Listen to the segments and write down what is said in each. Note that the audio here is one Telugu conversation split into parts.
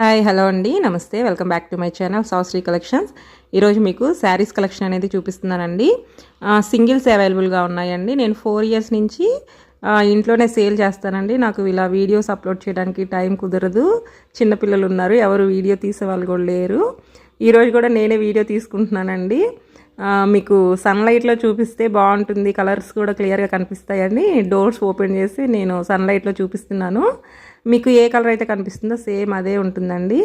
హాయ్ హలో అండి నమస్తే welcome back to my channel Sashri collections. ఈరోజు మీకు శారీస్ కలెక్షన్ అనేది చూపిస్తున్నానండి. సింగిల్స్ అవైలబుల్గా ఉన్నాయండి. నేను 4 ఇయర్స్ నుంచి ఇంట్లోనే సేల్ చేస్తానండి. నాకు ఇలా వీడియోస్ అప్లోడ్ చేయడానికి టైం కుదరదు. చిన్నపిల్లలు ఉన్నారు, ఎవరు వీడియో తీసే వాళ్ళు కూడా లేరు. ఈరోజు కూడా నేనే వీడియో తీసుకుంటున్నానండి. మీకు సన్లైట్లో చూపిస్తే బాగుంటుంది, కలర్స్ కూడా క్లియర్గా కనిపిస్తాయండి. డోర్స్ ఓపెన్ చేసి నేను సన్లైట్లో చూపిస్తున్నాను. మీకు ఏ కలర్ అయితే కనిపిస్తుందో సేమ్ అదే ఉంటుందండి.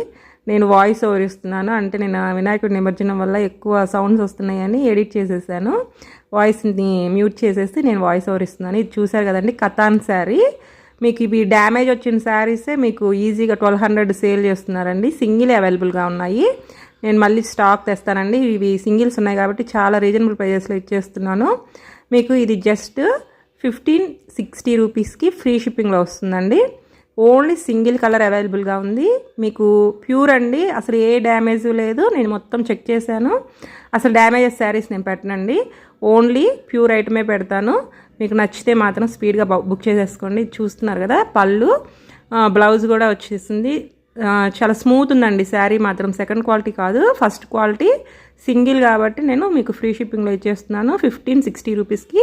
నేను వాయిస్ ఓవర్ ఇస్తున్నాను, అంటే నేను వినాయకుడి నిమజ్జనం వల్ల ఎక్కువ సౌండ్స్ వస్తున్నాయని ఎడిట్ చేసేసాను. వాయిస్ని మ్యూట్ చేసేసి నేను వాయిస్ ఓవర్ ఇస్తున్నాను. ఇది చూసారు కదండి, కతాన్ శారీ. మీకు ఇవి డ్యామేజ్ వచ్చిన శారీసే మీకు ఈజీగా 1200 సేల్ చేస్తున్నారండి. సింగిల్ అవైలబుల్గా ఉన్నాయి. నేను మళ్ళీ స్టాక్ తెస్తానండి. ఇవి సింగిల్స్ ఉన్నాయి కాబట్టి చాలా రీజనబుల్ ప్రైజెస్లో ఇచ్చేస్తున్నాను. మీకు ఇది జస్ట్ 1560 రూపీస్కి ఫ్రీ షిప్పింగ్లో వస్తుందండి. ఓన్లీ సింగిల్ కలర్ అవైలబుల్గా ఉంది. మీకు ప్యూర్ అండి, అసలు ఏ డ్యామేజ్ లేదు. నేను మొత్తం చెక్ చేశాను. అసలు డ్యామేజెస్ శారీస్ నేను పెట్టనండి, ఓన్లీ ప్యూర్ ఐటమే పెడతాను. మీకు నచ్చితే మాత్రం స్పీడ్గా బుక్ చేసేసుకోండి. చూస్తున్నారు కదా, పళ్ళు బ్లౌజ్ కూడా వచ్చేసింది. చాలా స్మూత్ ఉందండి శారీ మాత్రం. సెకండ్ క్వాలిటీ కాదు, ఫస్ట్ క్వాలిటీ. సింగిల్ కాబట్టి నేను మీకు ఫ్రీ షిప్పింగ్లో ఇచ్చేస్తున్నాను 1560 రూపీస్కి.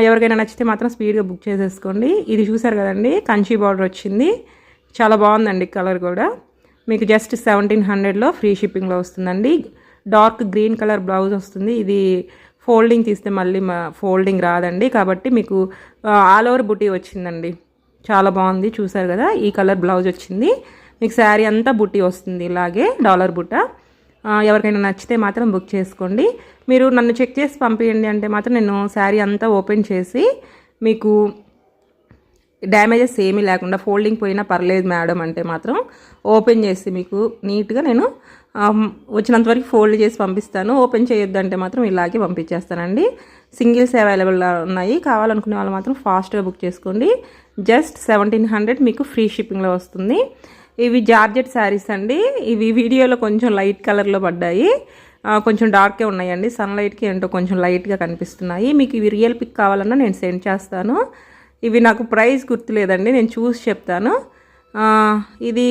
ఎవరికైనా నచ్చితే మాత్రం స్పీడ్గా బుక్ చేసేసుకోండి. ఇది చూసారు కదండి, కంచి బార్డర్ వచ్చింది, చాలా బాగుందండి కలర్ కూడా. మీకు జస్ట్ 1700లో ఫ్రీ షిప్పింగ్లో వస్తుందండి. డార్క్ గ్రీన్ కలర్ బ్లౌజ్ వస్తుంది. ఇది ఫోల్డింగ్ తీస్తే మళ్ళీ ఫోల్డింగ్ రాదండి, కాబట్టి మీకు ఆల్ ఓవర్ బుటీ వచ్చిందండి. చాలా బాగుంది, చూసారు కదా. ఈ కలర్ బ్లౌజ్ వచ్చింది. మీకు శారీ అంతా బుట్టి వస్తుంది, ఇలాగే డాలర్ బుట్ట. ఎవరికైనా నచ్చితే మాత్రం బుక్ చేసుకోండి. మీరు నన్ను చెక్ చేసి పంపించండి అంటే మాత్రం నేను శారీ అంతా ఓపెన్ చేసి మీకు డ్యామేజెస్ ఏమీ లేకుండా, ఫోల్డింగ్ పోయినా పర్లేదు మేడం అంటే మాత్రం ఓపెన్ చేసి మీకు నీట్గా నేను వచ్చినంత వరకు ఫోల్డ్ చేసి పంపిస్తాను. ఓపెన్ చేయొద్దంటే మాత్రం ఇలాగే పంపించేస్తానండి. సింగిల్స్ అవైలబుల్గా ఉన్నాయి. కావాలనుకునే వాళ్ళు మాత్రం ఫాస్ట్గా బుక్ చేసుకోండి. జస్ట్ 1700 మీకు ఫ్రీ షిప్పింగ్లో వస్తుంది. ఇవి జార్జెట్ శారీస్ అండి. ఇవి వీడియోలో కొంచెం లైట్ కలర్లో పడ్డాయి, కొంచెం డార్కే ఉన్నాయండి. సన్లైట్కి ఏంటో కొంచెం లైట్గా కనిపిస్తున్నాయి. మీకు ఇవి రియల్ పిక్ కావాలన్నా నేను సెండ్ చేస్తాను. ఇవి నాకు ప్రైస్ గుర్తులేదండి, నేను చూసి చెప్తాను. ఇది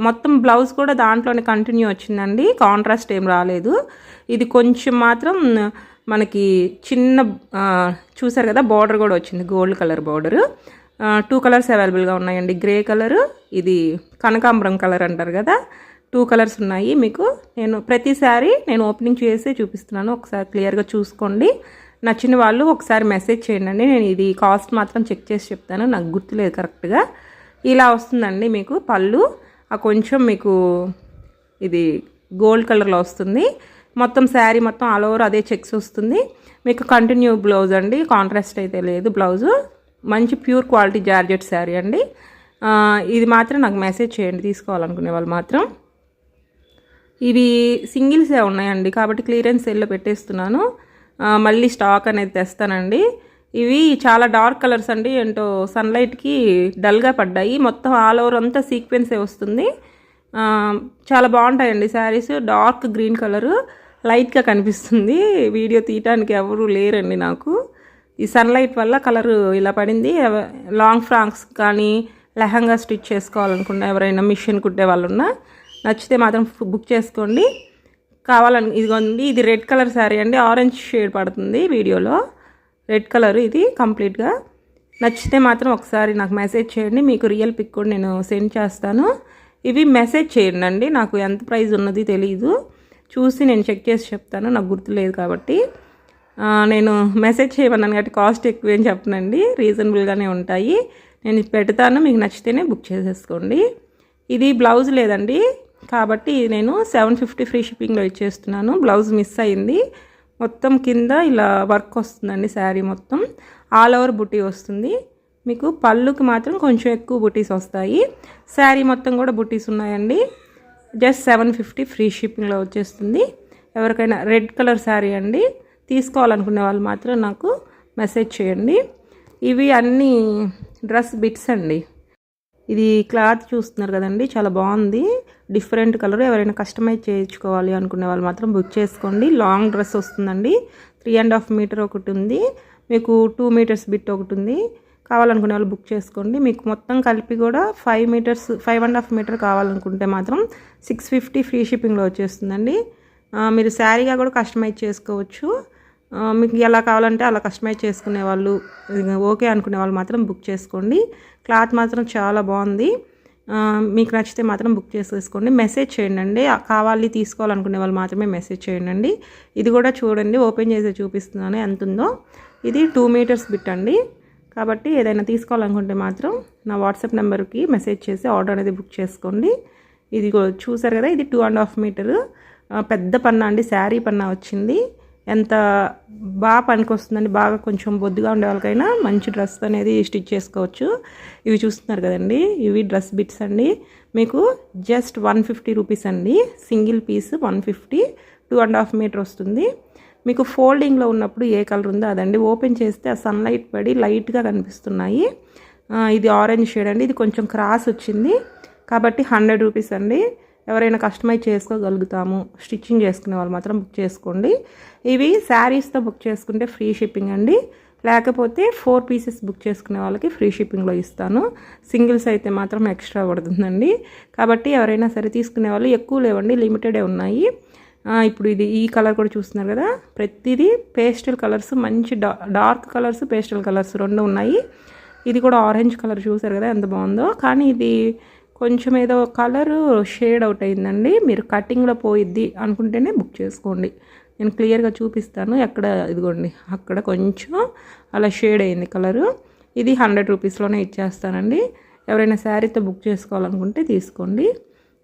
మొత్తం బ్లౌజ్ కూడా దాంట్లోనే కంటిన్యూ వచ్చిందండి, కాంట్రాస్ట్ ఏం రాలేదు. ఇది కొంచెం మాత్రం మనకి చిన్న చూసారు కదా, బార్డర్ కూడా వచ్చింది, గోల్డ్ కలర్ బార్డరు. 2 కలర్స్ అవైలబుల్గా ఉన్నాయండి. గ్రే కలరు, ఇది కనకాంబరం కలర్ అంటారు కదా, 2 కలర్స్ ఉన్నాయి. మీకు నేను ప్రతిసారి నేను ఓపెనింగ్ చేసి చూపిస్తున్నాను, ఒకసారి క్లియర్గా చూసుకోండి. నచ్చిన వాళ్ళు ఒకసారి మెసేజ్ చేయండి. నేను ఇది కాస్ట్ మాత్రం చెక్ చేసి చెప్తాను, నాకు గుర్తులేదు కరెక్ట్గా. ఇలా వస్తుందండి మీకు పళ్ళు. కొంచెం మీకు ఇది గోల్డ్ కలర్లో వస్తుంది. మొత్తం శారీ మొత్తం ఆల్ ఓవర్ అదే చెక్స్ వస్తుంది. మీకు కంటిన్యూ బ్లౌజ్ అండి, కాంట్రాస్ట్ అయితే లేదు బ్లౌజు. మంచి ప్యూర్ క్వాలిటీ జార్జెట్ శారీ అండి. ఇది మాత్రం నాకు మెసేజ్ చేయండి తీసుకోవాలనుకునే వాళ్ళు మాత్రం. ఇవి సింగిల్సే ఉన్నాయండి కాబట్టి క్లియరెన్స్ సేల్లో పెట్టేస్తున్నాను. మళ్ళీ స్టాక్ అనేది తెస్తానండి. ఇవి చాలా డార్క్ కలర్స్ అండి, ఏంటో సన్లైట్కి డల్గా పడ్డాయి. మొత్తం ఆల్ ఓవర్ అంతా సీక్వెన్సే వస్తుంది. చాలా బాగుంటాయండి శారీస్. డార్క్ గ్రీన్ కలరు లైట్గా కనిపిస్తుంది. వీడియో తీయటానికి ఎవరు లేరండి నాకు, ఈ సన్లైట్ వల్ల కలరు ఇలా పడింది. లాంగ్ ఫ్రాక్స్ కానీ లెహంగా స్టిచ్ చేసుకోవాలనుకున్నా, ఎవరైనా మిషన్ కుట్టే వాళ్ళు ఉన్నా నచ్చితే మాత్రం బుక్ చేసుకోండి. కావాలని ఇదిగోండి, ఇది రెడ్ కలర్ శారీ అండి, ఆరెంజ్ షేడ్ పడుతుంది వీడియోలో. రెడ్ కలర్ ఇది కంప్లీట్గా. నచ్చితే మాత్రం ఒకసారి నాకు మెసేజ్ చేయండి, మీకు రియల్ పిక్ కూడా నేను సెండ్ చేస్తాను. ఇవి మెసేజ్ చేయండి అండి, నాకు ఎంత ప్రైస్ ఉన్నది తెలీదు, చూసి నేను చెక్ చేసి చెప్తాను, నాకు గుర్తులేదు కాబట్టి. నేను మెసేజ్ చేయమన్నాను కాబట్టి కాస్ట్ ఎక్కువ ఏం చెప్పనండి, రీజనబుల్గానే ఉంటాయి. నేను పెడతాను, మీకు నచ్చితేనే బుక్ చేసేసుకోండి. ఇది బ్లౌజ్ లేదండి కాబట్టి నేను 750 ఫ్రీ షిప్పింగ్లో ఇచ్చేస్తున్నాను. బ్లౌజ్ మిస్ అయింది. మొత్తం కింద ఇలా వర్క్ వస్తుందండి, శారీ మొత్తం ఆల్ ఓవర్ బుటీ వస్తుంది. మీకు పళ్ళుకి మాత్రం కొంచెం ఎక్కువ బుటీస్ వస్తాయి. శారీ మొత్తం కూడా బుటీస్ ఉన్నాయండి. జస్ట్ 750 ఫ్రీ షిప్పింగ్లో వచ్చేస్తుంది. ఎవరికైనా రెడ్ కలర్ శారీ అండి, తీసుకోవాలనుకునే వాళ్ళు మాత్రం నాకు మెసేజ్ చేయండి. ఇవి అన్నీ డ్రెస్ బిట్స్ అండి. ఇది క్లాత్ చూస్తున్నారు కదండి, చాలా బాగుంది, డిఫరెంట్ కలర్. ఎవరైనా కస్టమైజ్ చేయించుకోవాలి అనుకునే వాళ్ళు మాత్రం బుక్ చేసుకోండి. లాంగ్ డ్రెస్ వస్తుందండి, 3.5 మీటర్ ఒకటి ఉంది, మీకు 2 మీటర్స్ బిట్ ఒకటి ఉంది. కావాలనుకునే వాళ్ళు బుక్ చేసుకోండి. మీకు మొత్తం కలిపి కూడా 5 మీటర్స్ 5.5 మీటర్ కావాలనుకుంటే మాత్రం 650 ఫ్రీ షిప్పింగ్లో వచ్చేస్తుందండి. మీరు శారీగా కూడా కస్టమైజ్ చేసుకోవచ్చు. మీకు ఎలా కావాలంటే అలా కస్టమైజ్ చేసుకునే వాళ్ళు, ఓకే అనుకునే వాళ్ళు మాత్రం బుక్ చేసుకోండి. క్లాత్ మాత్రం చాలా బాగుంది. మీకు నచ్చితే మాత్రం బుక్ చేసేసుకోండి. మెసేజ్ చేయండి, కావాలి తీసుకోవాలనుకునే వాళ్ళు మాత్రమే మెసేజ్ చేయండి. ఇది కూడా చూడండి, ఓపెన్ చేసి చూపిస్తున్నాను ఎంత ఉందో. ఇది 2 మీటర్స్ బిట్ అండి. కాబట్టి ఏదైనా తీసుకోవాలనుకుంటే మాత్రం నా వాట్సాప్ నెంబర్కి మెసేజ్ చేసి ఆర్డర్ అనేది బుక్ చేసుకోండి. ఇది చూసారు కదా, ఇది 2.5 మీటరు పెద్ద పన్నా అండి. శారీ పన్నా వచ్చింది. ఎంత బాగా పనికొస్తుందండి. బాగా కొంచెం బొద్దుగా ఉండే వాళ్ళకైనా మంచి డ్రెస్ అనేది స్టిచ్ చేసుకోవచ్చు. ఇవి చూస్తున్నారు కదండి, ఇవి డ్రెస్ బిట్స్ అండి. మీకు జస్ట్ 150 రూపీస్ అండి. సింగిల్ పీస్ 150, 2.5 మీటర్ వస్తుంది. మీకు ఫోల్డింగ్లో ఉన్నప్పుడు ఏ కలర్ ఉందో అదండి. ఓపెన్ చేస్తే ఆ సన్లైట్ పడి లైట్గా కనిపిస్తున్నాయి. ఇది ఆరెంజ్ షేడ్ అండి. ఇది కొంచెం క్రాస్ వచ్చింది కాబట్టి 100 రూపీస్ అండి. ఎవరైనా కస్టమైజ్ చేసుకోగలుగుతాము, స్టిచ్చింగ్ చేసుకునే వాళ్ళు మాత్రం బుక్ చేసుకోండి. ఇవి శారీస్తో బుక్ చేసుకుంటే ఫ్రీ షిప్పింగ్ అండి. లేకపోతే 4 పీసెస్ బుక్ చేసుకునే వాళ్ళకి ఫ్రీ షిప్పింగ్లో ఇస్తాను. సింగిల్స్ అయితే మాత్రం ఎక్స్ట్రా పడుతుందండి. కాబట్టి ఎవరైనా సరే తీసుకునే వాళ్ళు, ఎక్కువ లేవండి, లిమిటెడే ఉన్నాయి. ఇప్పుడు ఈ కలర్ కూడా చూస్తున్నారు కదా, ప్రతిదీ పేస్టల్ కలర్స్, మంచి డార్క్ కలర్స్, పేస్టల్ కలర్స్ 2 ఉన్నాయి. ఇది కూడా ఆరెంజ్ కలర్ చూసారు కదా ఎంత బాగుందో. కానీ ఇది కొంచెం ఏదో కలరు షేడ్ అవుట్ అయిందండి. మీరు కటింగ్లో పోయిద్ది అనుకుంటేనే బుక్ చేసుకోండి. నేను క్లియర్గా చూపిస్తాను. ఎక్కడ ఇదిగోండి, అక్కడ కొంచెం అలా షేడ్ అయింది కలరు. ఇది 100 రూపీస్లోనే ఇచ్చేస్తానండి. ఎవరైనా శారీతో బుక్ చేసుకోవాలనుకుంటే తీసుకోండి.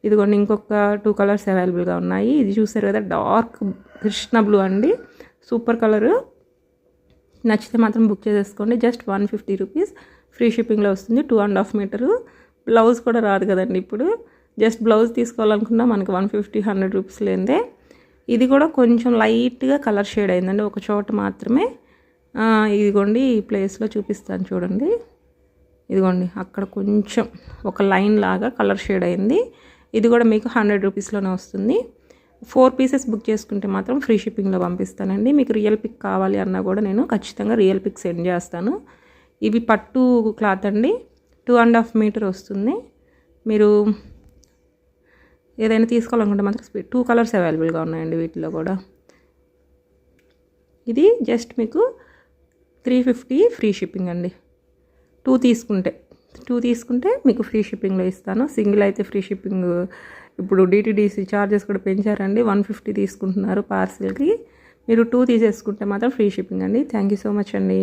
ఇదిగోండి, ఇంకొక 2 కలర్స్ అవైలబుల్గా ఉన్నాయి. ఇది చూసారు కదా, డార్క్ కృష్ణ బ్లూ అండి, సూపర్ కలరు. నచ్చితే మాత్రం బుక్ చేసేసుకోండి. జస్ట్ 150 రూపీస్ ఫ్రీ షిప్పింగ్లో వస్తుంది. 2.5 మీటరు. బ్లౌజ్ కూడా రాదు కదండి ఇప్పుడు. జస్ట్ బ్లౌజ్ తీసుకోవాలనుకున్నా మనకి 150, 100 రూపీస్ లేదే. ఇది కూడా కొంచెం లైట్గా కలర్ షేడ్ అయిందండి, ఒక చోట మాత్రమే. ఇదిగోండి, ఈ ప్లేస్లో చూపిస్తాను చూడండి. ఇదిగోండి, అక్కడ కొంచెం ఒక లైన్ లాగా కలర్ షేడ్ అయింది. ఇది కూడా మీకు 100 రూపీస్లోనే వస్తుంది. 4 పీసెస్ బుక్ చేసుకుంటే మాత్రం ఫ్రీ షిప్పింగ్లో పంపిస్తానండి. మీకు రియల్ పిక్ కావాలి అన్నా కూడా నేను ఖచ్చితంగా రియల్ పిక్ సెండ్ చేస్తాను. ఇవి పట్టు క్లాత్ అండి, 2.5 మీటర్ వస్తుంది. మీరు ఏదైనా తీసుకోవాలనుకుంటే మాత్రం 2 కలర్స్ అవైలబుల్గా ఉన్నాయండి వీటిలో కూడా. ఇది జస్ట్ మీకు 350 ఫ్రీ షిప్పింగ్ అండి. 2 తీసుకుంటే మీకు ఫ్రీ షిప్పింగ్లో ఇస్తాను. సింగిల్ అయితే ఫ్రీ షిప్పింగ్ ఇప్పుడు DTDC ఛార్జెస్ కూడా పెంచారండి. 150 తీసుకుంటున్నారు పార్సిల్కి. మీరు 2 తీసేసుకుంటే మాత్రం ఫ్రీ షిప్పింగ్ అండి. థ్యాంక్ యూ సో మచ్ అండి.